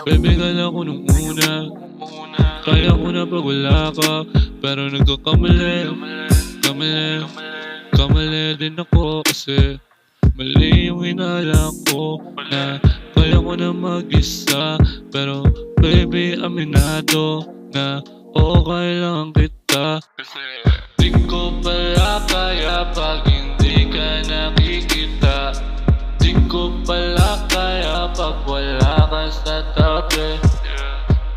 Baby, kala ko nung una kaya ko na pag wala ka. Pero nagkakamali, kamali, kamali din ako. Kasi mali yung hinala ko na kaya ko na mag-isa. Pero baby, aminado na okay lang kita. Kasi di ko pala kaya pag hindi ka nakikita. Di ko pala kaya pag wala ka sa tabi.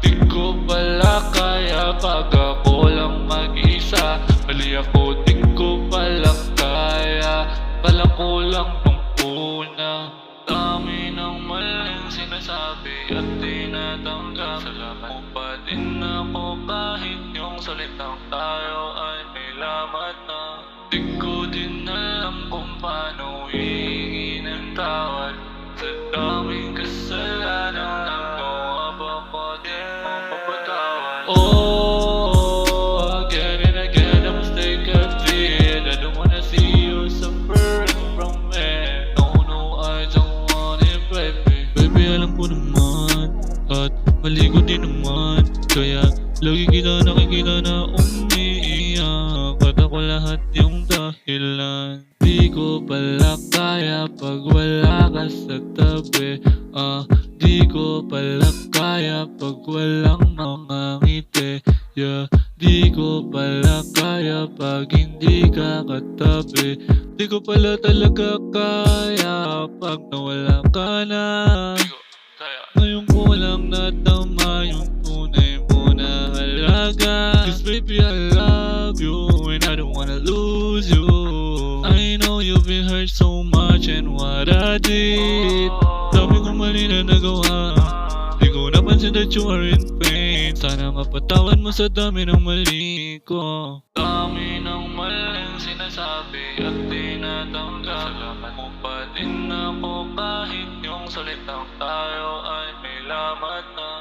Di ko pala kaya pag ako lang mag-isa. Mali ako, di ko pala kaya. Kala ko lang nung una. Dami ng maling sinasabi at tinatanggap. Salamat mo pa din ako kahit yung salitang tayo ay may lamat na. Di ko din alam kung paano hihingi ng tawad. Sa daming kasalanan nagawa ba ko di mo mapatawad. Oh, again and again a mistake I did. I don't wanna see you suffer from me. No, I don't want it, baby. Baby, alam ko naman at mali ko din naman. Kaya lagi kita nakikita na umiiyak. At ako lahat yung dahilan. Di ko pala kaya pag wala ka sa tabi. Di ko pala kaya pag walang mga ngiti. Yeah, di ko pala kaya pag hindi ka katabi. Di ko pala talaga kaya pag nawala ka na. Ngayon ko lang natama yung tunay mo na halaga. Cause baby, I love you and I don't wanna lose you. I know you've been hurt so much and what I did. Dami kong mali na nagawa. Di ko napansin that you are in pain. Sana mapatawad mo sa dami ng mali ko. Dami ng maling sinasabi at tinatanggap. Salamat mo pa din ako kahit yung salitang tayo ay may lamat na.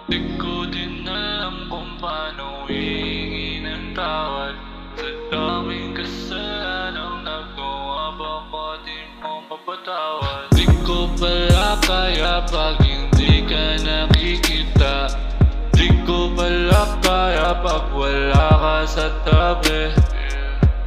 Di ko din alam kung paano hihingi ng tawad. Sa daming kasalanang nagawa ba ko di mo mapatawad. Di ko pala kaya pag hindi ka nakikita. Di ko pala kaya pag wala ka sa tabi.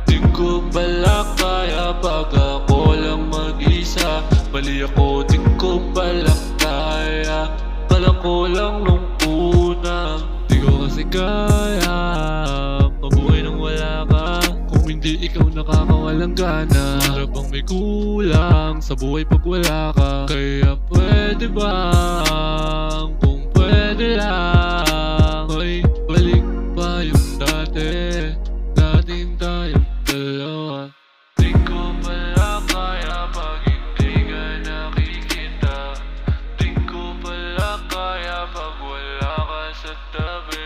Di ko pala kaya pag ako lang mag-isa. Mali ako, di ko pala kaya. Kala ko lang nung una. Di ko kasi kaya mabuhay nang wala ka. Kung hindi ikaw nakakawalang gana. Para bang may kulang sa buhay pag wala ka. Kaya pwede bang, kung pwede lang, ay balik pa yung dati. Dating tayong dalawa. Di ko pala kaya pag hindi ka nakikita. Di ko pala kaya pag wala ka sa tabi.